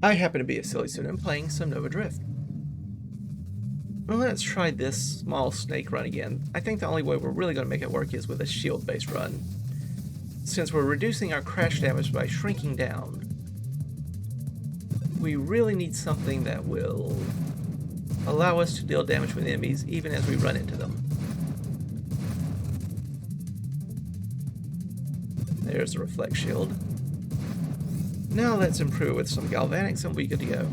I happen to be a SillyPseudonym playing some Nova Drift. Well, let's try this small snake run again. I think the only way we're really going to make it work is with a shield-based run. Since we're reducing our crash damage by shrinking down, we really need something that will allow us to deal damage with enemies even as we run into them. There's the reflect shield. Now let's improve with some galvanics and we'll be good to go.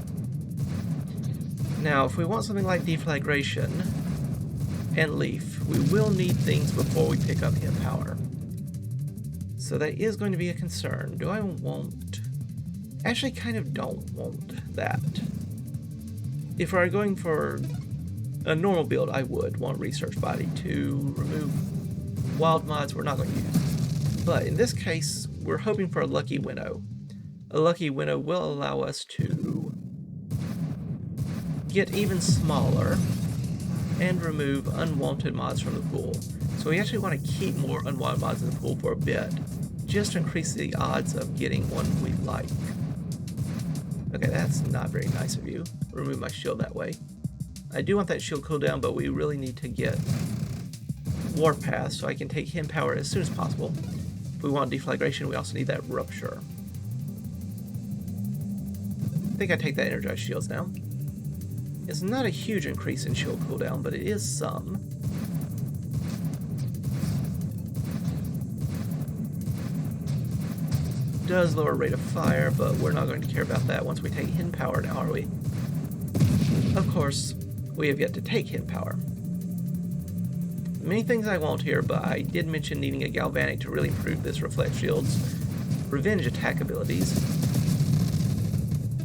Now, if we want something like deflagration and leaf, we will need things before we pick up hit power. So that is going to be a concern. Do I want... Actually, kind of don't want that. If we're going for a normal build, I would want Research Body to remove wild mods we're not going to use. But in this case, we're hoping for a Lucky Winnow. A Lucky Winnow will allow us to get even smaller and remove unwanted mods from the pool. So we actually want to keep more unwanted mods in the pool for a bit, just to increase the odds of getting one we like. Okay, that's not very nice of you. Remove my shield that way. I do want that shield cooldown, but we really need to get Warpath so I can take him power as soon as possible. If we want deflagration, we also need that Rupture. I think I take that Energized Shields now. It's not a huge increase in shield cooldown, but it is some. Does lower rate of fire, but we're not going to care about that once we take hidden power now, are we? Of course, we have yet to take hidden power. Many things I want here, but I did mention needing a galvanic to really improve this reflect shield's revenge attack abilities.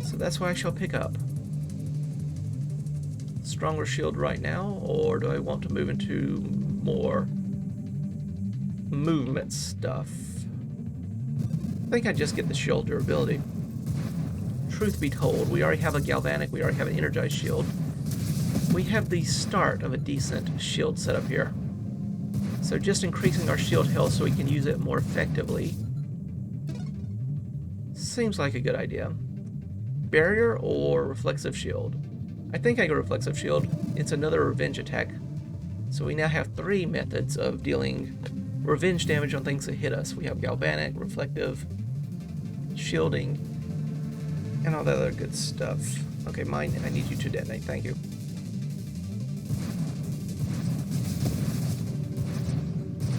So that's why I shall pick up. Stronger shield right now, or do I want to move into more movement stuff? I think I just get the shield durability. Truth be told, we already have a galvanic, we already have an energized shield. We have the start of a decent shield setup here. So just increasing our shield health so we can use it more effectively seems like a good idea. Barrier or reflexive shield? I think I go reflexive shield. It's another revenge attack. So we now have 3 methods of dealing revenge damage on things that hit us. We have galvanic, reflective, shielding, and all that other good stuff. Okay, mine, I need you to detonate, thank you.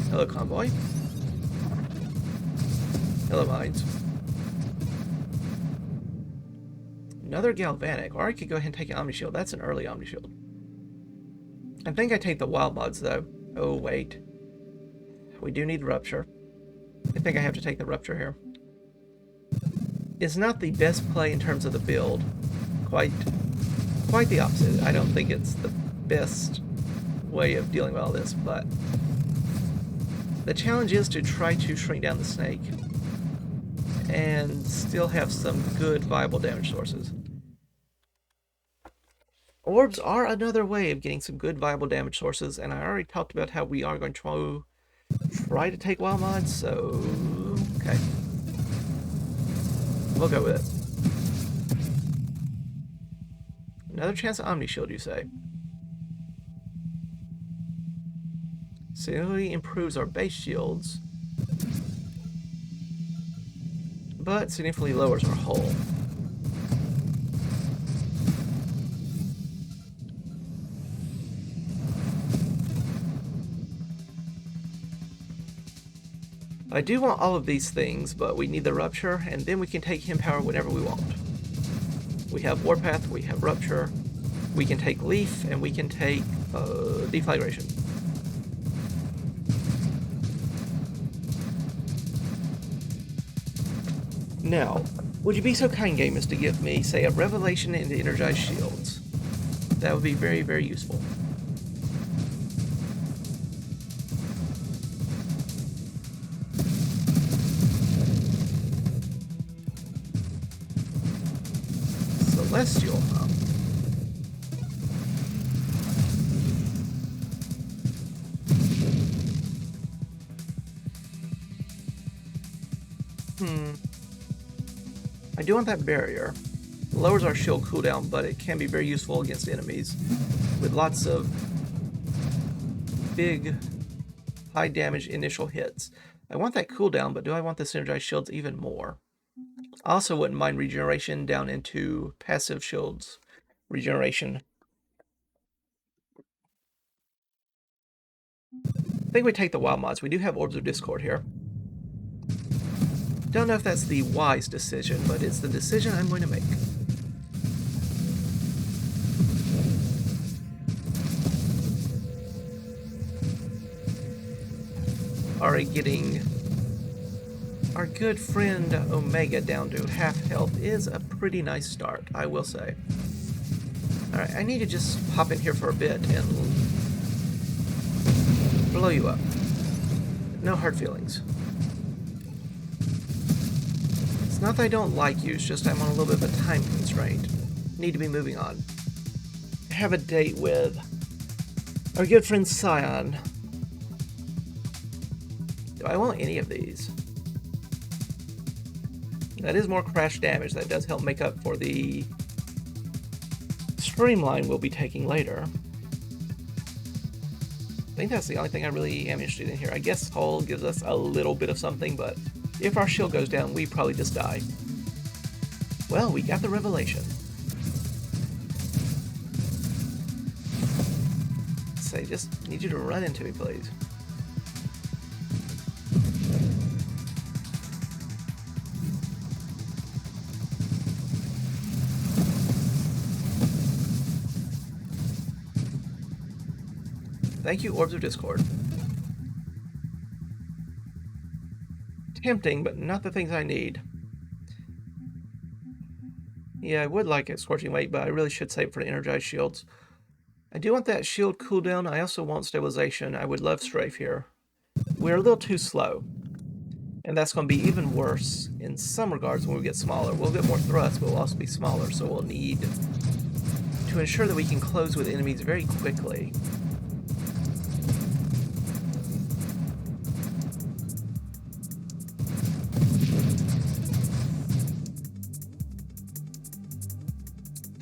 Hello, convoy. Hello, mines. Another galvanic, or I could go ahead and take an Omni-Shield. That's an early Omni-Shield. I think I take the wild mods, though. Oh, wait. We do need Rupture. I think I have to take the Rupture here. It's not the best play in terms of the build. Quite the opposite. I don't think it's the best way of dealing with all this, but the challenge is to try to shrink down the snake and still have some good viable damage sources. Orbs are another way of getting some good viable damage sources, and I already talked about how we are going to try to take wild mods, so okay. We'll go with it. Another chance at Omni-Shield, you say? Significantly improves our base shields, but significantly lowers our hull. I do want all of these things, but we need the Rupture, and then we can take him power whenever we want. We have Warpath, we have Rupture, we can take Leaf, and we can take Deflagration. Now, would you be so kind, game, as to give me, say, a Revelation into Energized Shields? That would be very, very useful. Celestial, huh? I do want that barrier. lowers our shield cooldown, but it can be very useful against enemies with lots of big, high damage initial hits. I want that cooldown, but do I want the synergized shields even more? I also wouldn't mind regeneration down into passive shields regeneration. I think we take the wild mods. We do have Orbs of Discord here. Don't know if that's the wise decision, but it's the decision I'm going to make. Already getting our good friend Omega down to half health is a pretty nice start, I will say. Alright, I need to just hop in here for a bit and blow you up. No hard feelings. It's not that I don't like you, it's just I'm on a little bit of a time constraint. Need to be moving on. I have a date with our good friend Scion. Do I want any of these? That is more crash damage. That does help make up for the streamline we'll be taking later. I think that's the only thing I really am interested in here. I guess Hull gives us a little bit of something, but if our shield goes down, we probably just die. Well, we got the revelation. Say, just need you to run into me, please. Thank you, Orbs of Discord. Tempting, but not the things I need. Yeah, I would like it, Scorching Weight, but I really should save it for the Energized Shields. I do want that shield cooldown. I also want stabilization. I would love Strafe here. We're a little too slow. And that's going to be even worse in some regards when we get smaller. We'll get more thrust, but we'll also be smaller, so we'll need to ensure that we can close with enemies very quickly.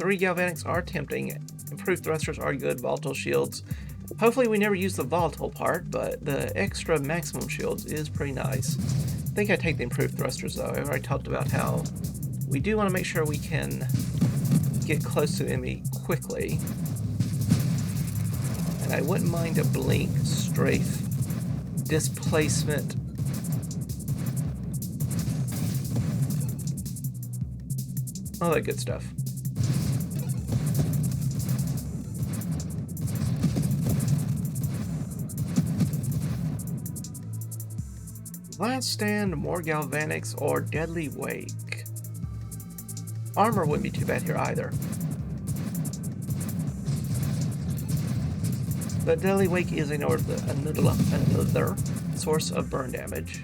Three Galvanics are tempting. Improved thrusters are good. Volatile shields. Hopefully we never use the volatile part, but the extra maximum shields is pretty nice. I think I take the improved thrusters though. I've already talked about how we do want to make sure we can get close to the enemy quickly. And I wouldn't mind a blink, strafe, displacement. All that good stuff. Last Stand, more Galvanics, or Deadly Wake. Armor wouldn't be too bad here either. But Deadly Wake is another source of burn damage.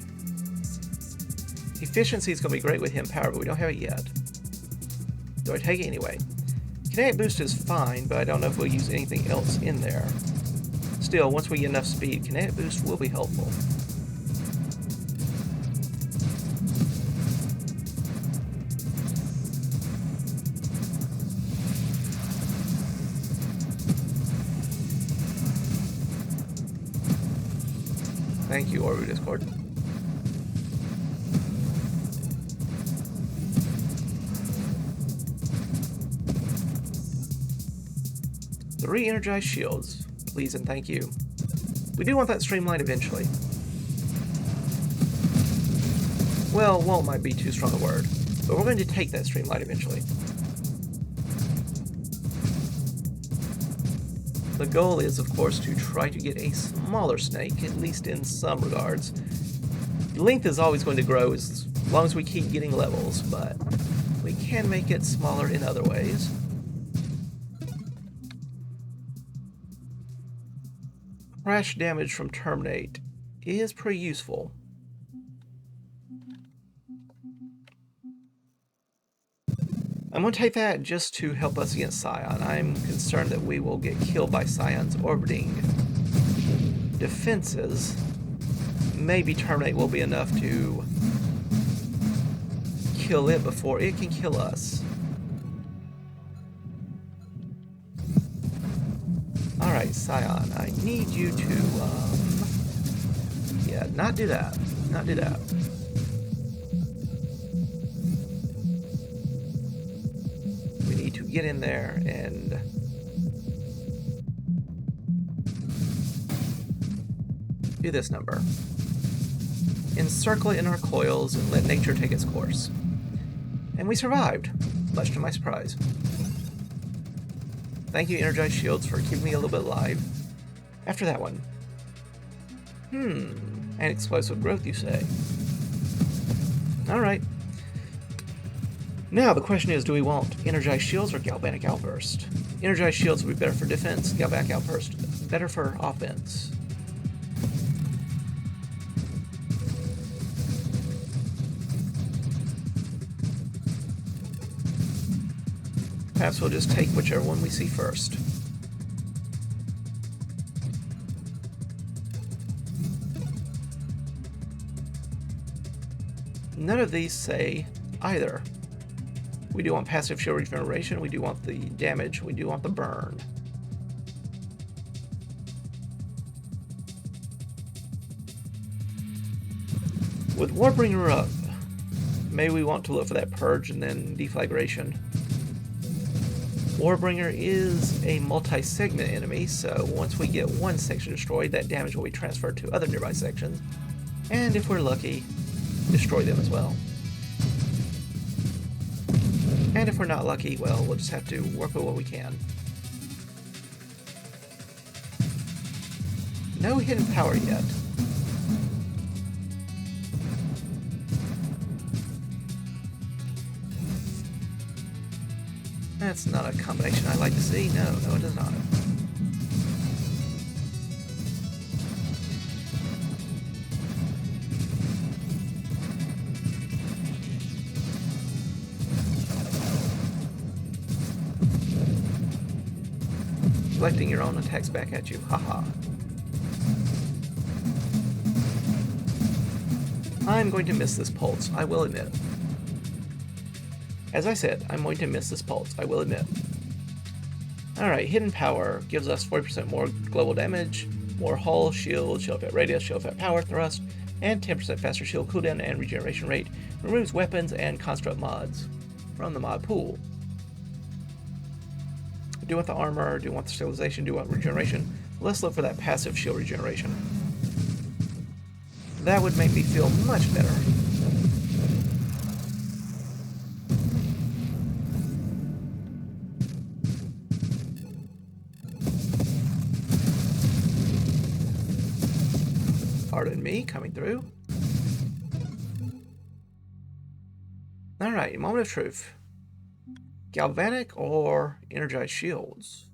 Efficiency is going to be great with him power, but we don't have it yet. So I take it anyway. Kinetic Boost is fine, but I don't know if we'll use anything else in there. Still, once we get enough speed, Kinetic Boost will be helpful. Thank you, Orbu Discord. Three energized shields, please and thank you. We do want that streamline eventually. Well, won't might be too strong a word, but we're going to take that streamline eventually. The goal is, of course, to try to get a smaller snake, at least in some regards. Length is always going to grow as long as we keep getting levels, but we can make it smaller in other ways. Crash damage from Terminate is pretty useful. I'm going to take that just to help us against Scion. I'm concerned that we will get killed by Scion's orbiting defenses. Maybe Terminate will be enough to kill it before it can kill us. Alright, Scion, I need you to, yeah, not do that. Not do that. We need to get in there and do this number. Encircle it in our coils and let nature take its course. And we survived, much to my surprise. Thank you, Energized Shields, for keeping me a little bit alive. After that one. And explosive growth, you say? Alright. Now, the question is, do we want Energized Shields or Galvanic Outburst? Energized Shields would be better for defense, Galvanic Outburst better for offense. Perhaps we'll just take whichever one we see first. None of these say either. We do want passive shield regeneration, we do want the damage, we do want the burn. With Warbringer up, maybe we want to look for that purge and then deflagration. Warbringer is a multi-segment enemy, so once we get one section destroyed, that damage will be transferred to other nearby sections, and if we're lucky, destroy them as well. And if we're not lucky, well, we'll just have to work with what we can. No hidden power yet. That's not a combination I like to see. No, it does not. Reflecting your own attacks back at you. Haha. I'm going to miss this pulse, I will admit. As I said, I'm going to miss this pulse, I will admit. Alright, hidden power gives us 40% more global damage, more hull, shield, shield effect radius, shield effect power, thrust, and 10% faster shield cooldown and regeneration rate. Removes weapons and construct mods from the mod pool. Do want the armor, do want the stabilization, do want regeneration. Let's look for that passive shield regeneration. That would make me feel much better. Pardon me, coming through. Alright, moment of truth. Galvanic or Energized Shields?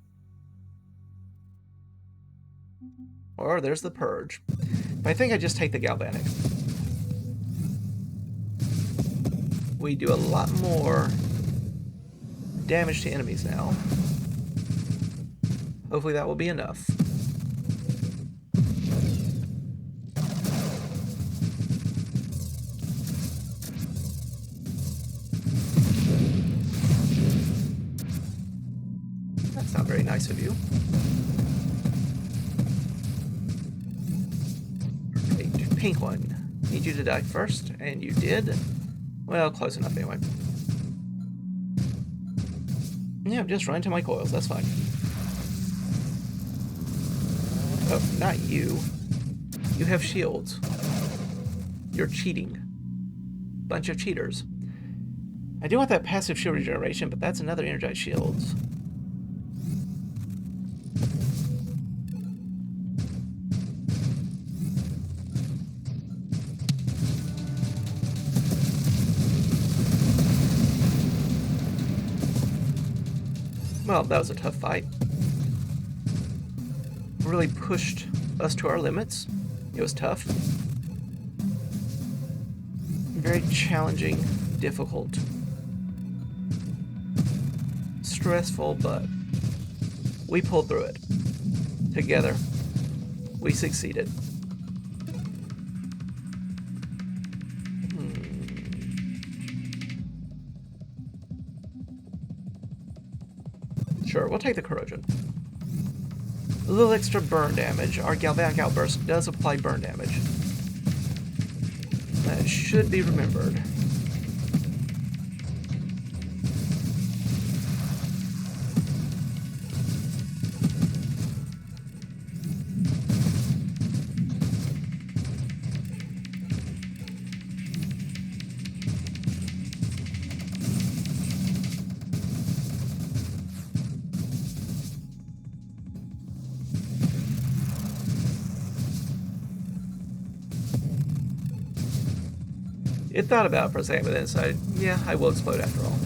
Or there's the Purge. But I think I just take the Galvanic. We do a lot more damage to enemies now. Hopefully that will be enough. That's not very nice of you. Perfect. Pink one. Need you to die first, and you did. Well, close enough anyway. Yeah, just run into my coils, that's fine. Oh, not you. You have shields. You're cheating. Bunch of cheaters. I do want that passive shield regeneration, but that's another energized shields. Well, that was a tough fight. Really pushed us to our limits. It was tough. Very challenging, difficult, stressful, but we pulled through it. Together, we succeeded. Sure, we'll take the corrosion. A little extra burn damage. Our Galvanic Outburst does apply burn damage. That should be remembered. It thought about it for a second, but then decided, yeah, I will explode after all.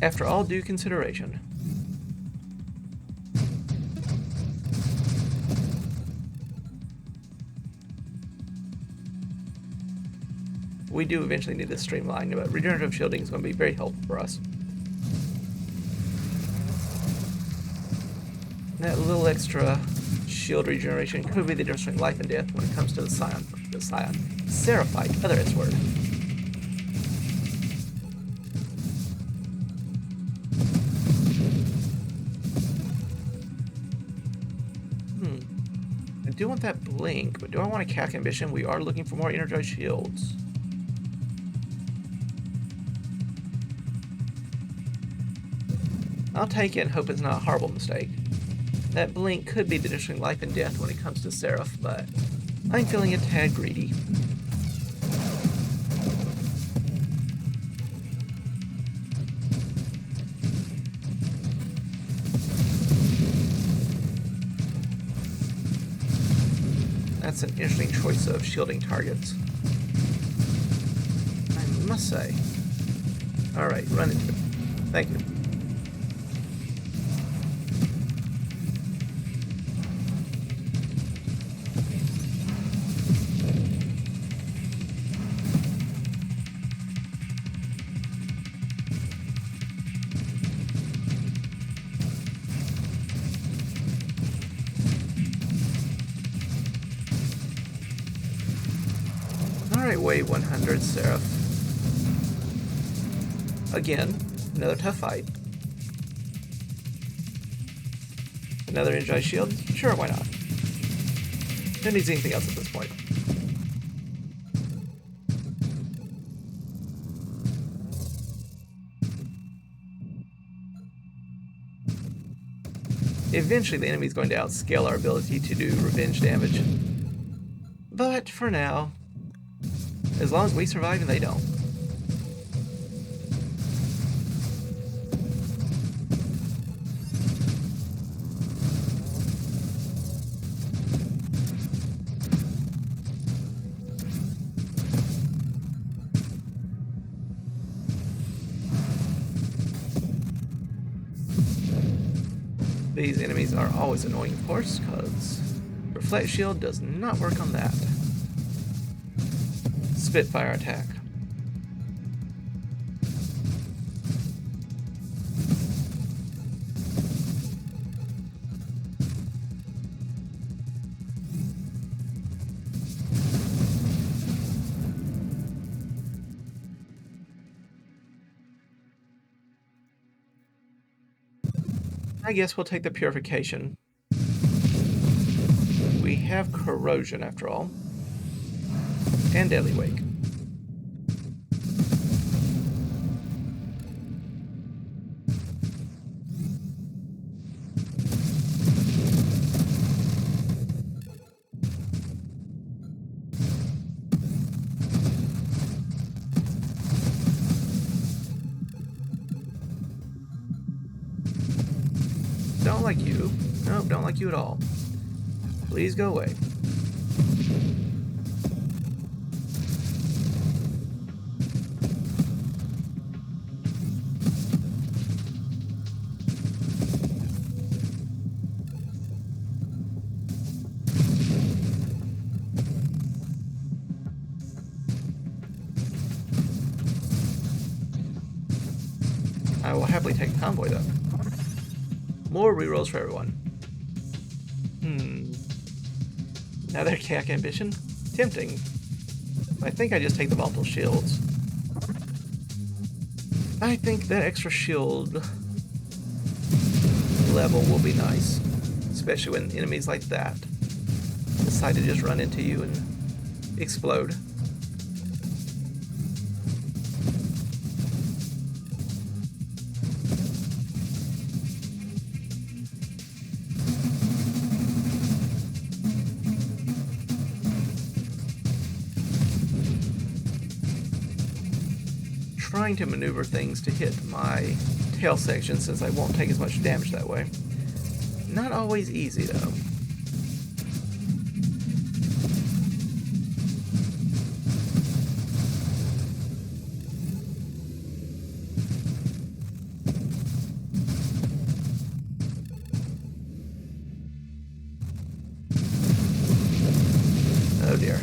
After all due consideration. We do eventually need this streamline, but regenerative shielding is going to be very helpful for us. That little extra shield regeneration could be the difference between life and death when it comes to the Scion. Seraphite, other S word. I do want that blink, but do I want a CAC ambition? We are looking for more energized shields. I'll take it and hope it's not a horrible mistake. That blink could be the difference between life and death when it comes to Seraph, but I'm feeling a tad greedy. That's an interesting choice of shielding targets, I must say. Alright, run into it. Thank you. Alright, wave 100, Seraph. Again, another tough fight. Another energized shield? Sure, why not? Who needs anything else at this point? Eventually the enemy's going to outscale our ability to do revenge damage. But for now, as long as we survive and they don't. These enemies are always annoying, of course, because Reflect Shield does not work on that. Spitfire attack. I guess we'll take the purification. We have corrosion after all. And Deadly Wake. Don't like you. Nope, don't like you at all. Please go away. I will happily take the convoy though. More rerolls for everyone. Another CAC ambition? Tempting. I think I just take the volatile shields. I think that extra shield level will be nice, especially when enemies like that decide to just run into you and explode. Trying to maneuver things to hit my tail section since I won't take as much damage that way. Not always easy though. Oh dear.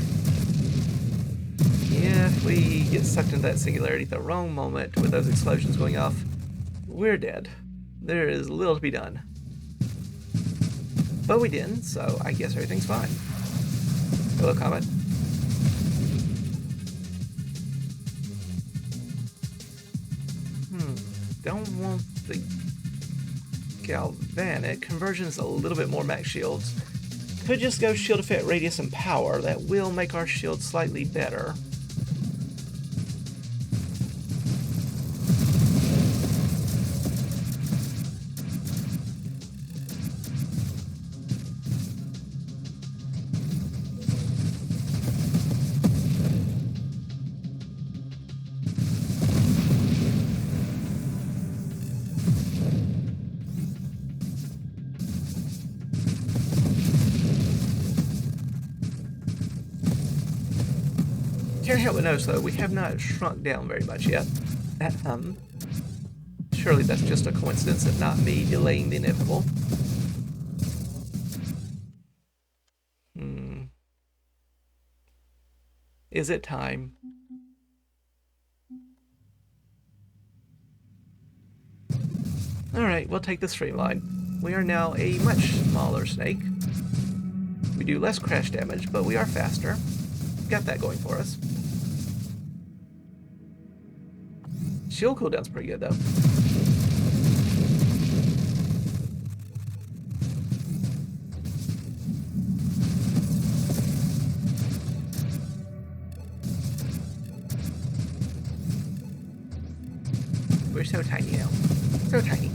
Yeah, if we get sucked into that singularity at the wrong moment with those explosions going off, we're dead. There is little to be done. But we didn't, so I guess everything's fine. Hello, Comet. Don't want the Galvanic. Conversion's a little bit more max shields. Could just go shield effect, radius, and power. That will make our shield slightly better. Can't help but notice, though, we have not shrunk down very much yet. Surely that's just a coincidence and not me delaying the inevitable. Is it time? Alright, we'll take the streamline. We are now a much smaller snake. We do less crash damage, but we are faster. Got that going for us. Shield cooldown's pretty good, though. We're so tiny now. So tiny.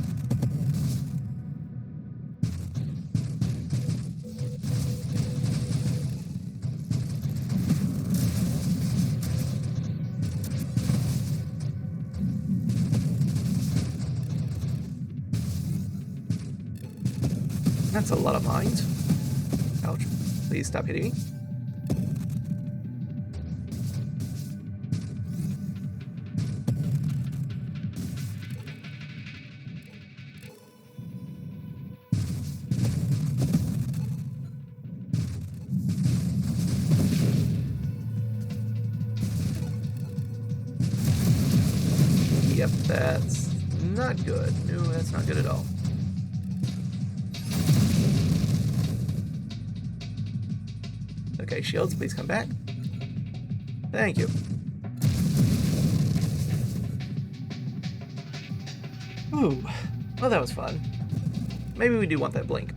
That's a lot of mines. Ouch. Please stop hitting me. Yep, that's not good. No, that's not good at all. Okay, shields, please come back. Thank you. Ooh, well that was fun. Maybe we do want that blink.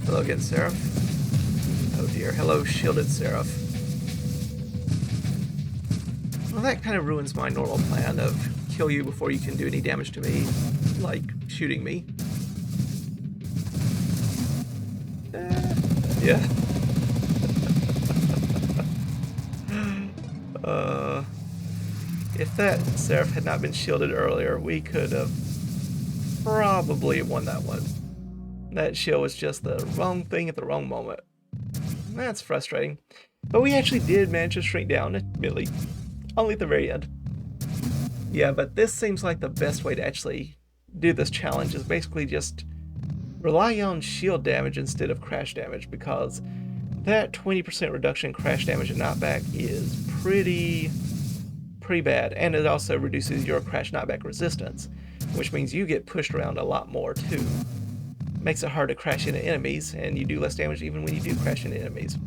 Hello again, Seraph. Oh dear, hello, shielded Seraph. Well, that kind of ruins my normal plan of kill you before you can do any damage to me, like shooting me. Yeah. If that Seraph had not been shielded earlier, we could have probably won that one. That shield was just the wrong thing at the wrong moment. That's frustrating. But we actually did manage to shrink down, admittedly. Only at the very end. Yeah, but this seems like the best way to actually do this challenge is basically just rely on shield damage instead of crash damage, because that 20% reduction in crash damage and knockback is pretty bad, and it also reduces your crash knockback resistance, which means you get pushed around a lot more too. Makes it hard to crash into enemies, and you do less damage even when you do crash into enemies.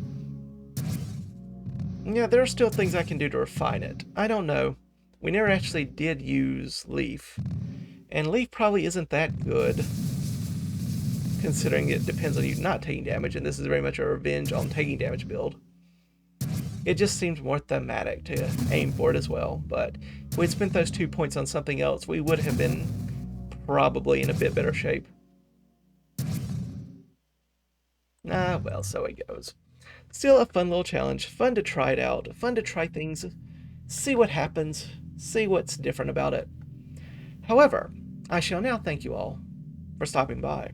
Yeah, there are still things I can do to refine it. I don't know. We never actually did use Leaf. And Leaf probably isn't that good, considering it depends on you not taking damage, and this is very much a revenge on taking damage build. It just seems more thematic to aim for it as well, but if we'd spent those 2 points on something else, we would have been probably in a bit better shape. Ah, well, so it goes. Still a fun little challenge, fun to try it out, fun to try things, see what happens, see what's different about it. However, I shall now thank you all for stopping by.